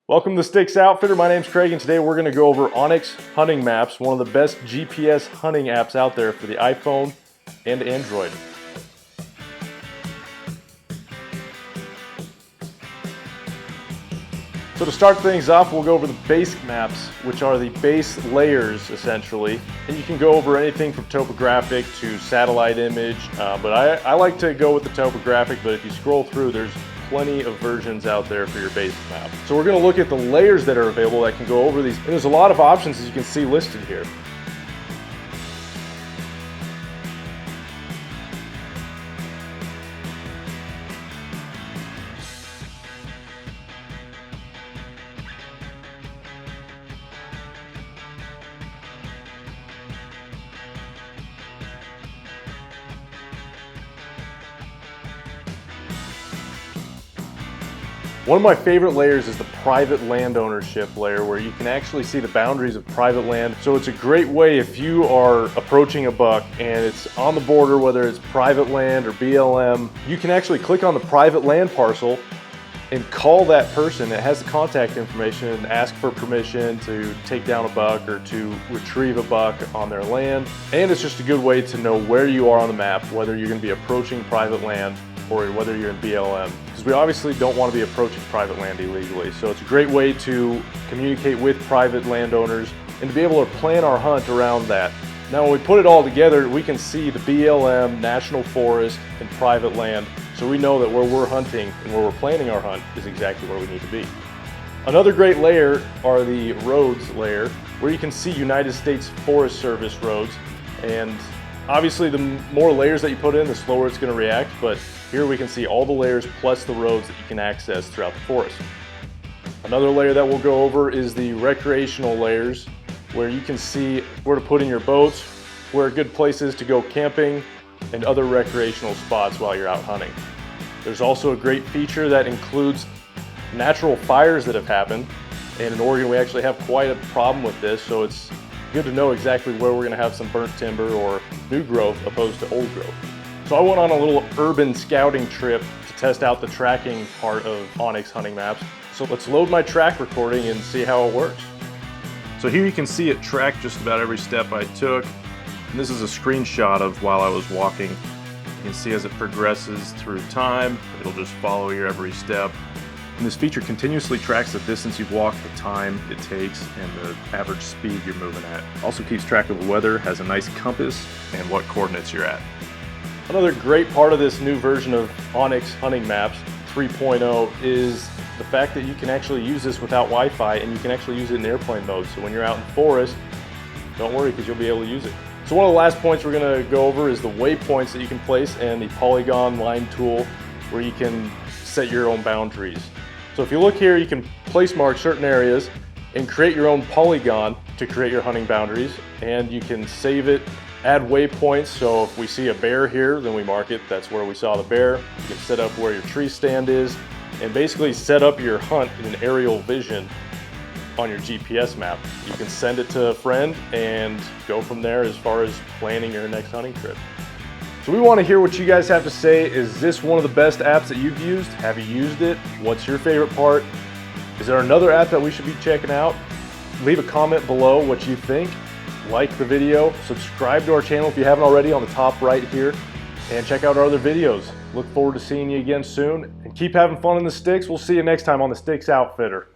Welcome to Sticks Outfitter. My name's Craig and today we're going to go over onX hunting maps, one of the best GPS hunting apps out there for the iPhone and Android. So to start things off, we'll go over the basic maps, which are the base layers essentially. And you can go over anything from topographic to satellite image, but I like to go with the topographic, but if you scroll through, there's plenty of versions out there for your basic map. So we're going to look at the layers that are available that can go over these. And there's a lot of options as you can see listed here. One of my favorite layers is the private land ownership layer, where you can actually see the boundaries of private land. So it's a great way if you are approaching a buck and it's on the border, whether it's private land or BLM, you can actually click on the private land parcel and call that person that has the contact information and ask for permission to take down a buck or to retrieve a buck on their land. And it's just a good way to know where you are on the map, whether you're going to be approaching private land or whether you're in BLM, because we obviously don't want to be approaching private land illegally. So it's a great way to communicate with private landowners and to be able to plan our hunt around that. Now when we put it all together, we can see the BLM, National Forest, and private land, so we know that where we're hunting and where we're planning our hunt is exactly where we need to be. Another great layer are the roads layer, where you can see United States Forest Service roads, and obviously the more layers that you put in, the slower it's going to react, but here we can see all the layers plus the roads that you can access throughout the forest. Another layer that we'll go over is the recreational layers, where you can see where to put in your boats, where are good places to go camping, and other recreational spots while you're out hunting. There's also a great feature that includes natural fires that have happened, and in Oregon we actually have quite a problem with this, so it's good to know exactly where we're going to have some burnt timber or new growth opposed to old growth. So I went on a little urban scouting trip to test out the tracking part of onX hunting maps. So let's load my track recording and see how it works. So here you can see it track just about every step I took. And this is a screenshot of while I was walking. You can see as it progresses through time, it'll just follow your every step. And this feature continuously tracks the distance you've walked, the time it takes, and the average speed you're moving at. Also keeps track of the weather, has a nice compass, and what coordinates you're at. Another great part of this new version of onX Hunting Maps 3.0 is the fact that you can actually use this without Wi-Fi, and you can actually use it in airplane mode. So when you're out in the forest, don't worry, because you'll be able to use it. So one of the last points we're going to go over is the waypoints that you can place and the polygon line tool, where you can set your own boundaries. So if you look here, you can place mark certain areas and create your own polygon to create your hunting boundaries, and you can save it, add waypoints. So if we see a bear here, then we mark it, that's where we saw the bear. You can set up where your tree stand is and basically set up your hunt in an aerial vision on your GPS map. You can send it to a friend and go from there as far as planning your next hunting trip. So we want to hear what you guys have to say. Is this one of the best apps that you've used? Have you used it? What's your favorite part? Is there another app that we should be checking out? Leave a comment below what you think. Like the video, subscribe to our channel if you haven't already on the top right here, and check out our other videos. Look forward to seeing you again soon, and keep having fun in the sticks. We'll see you next time on the Sticks Outfitter.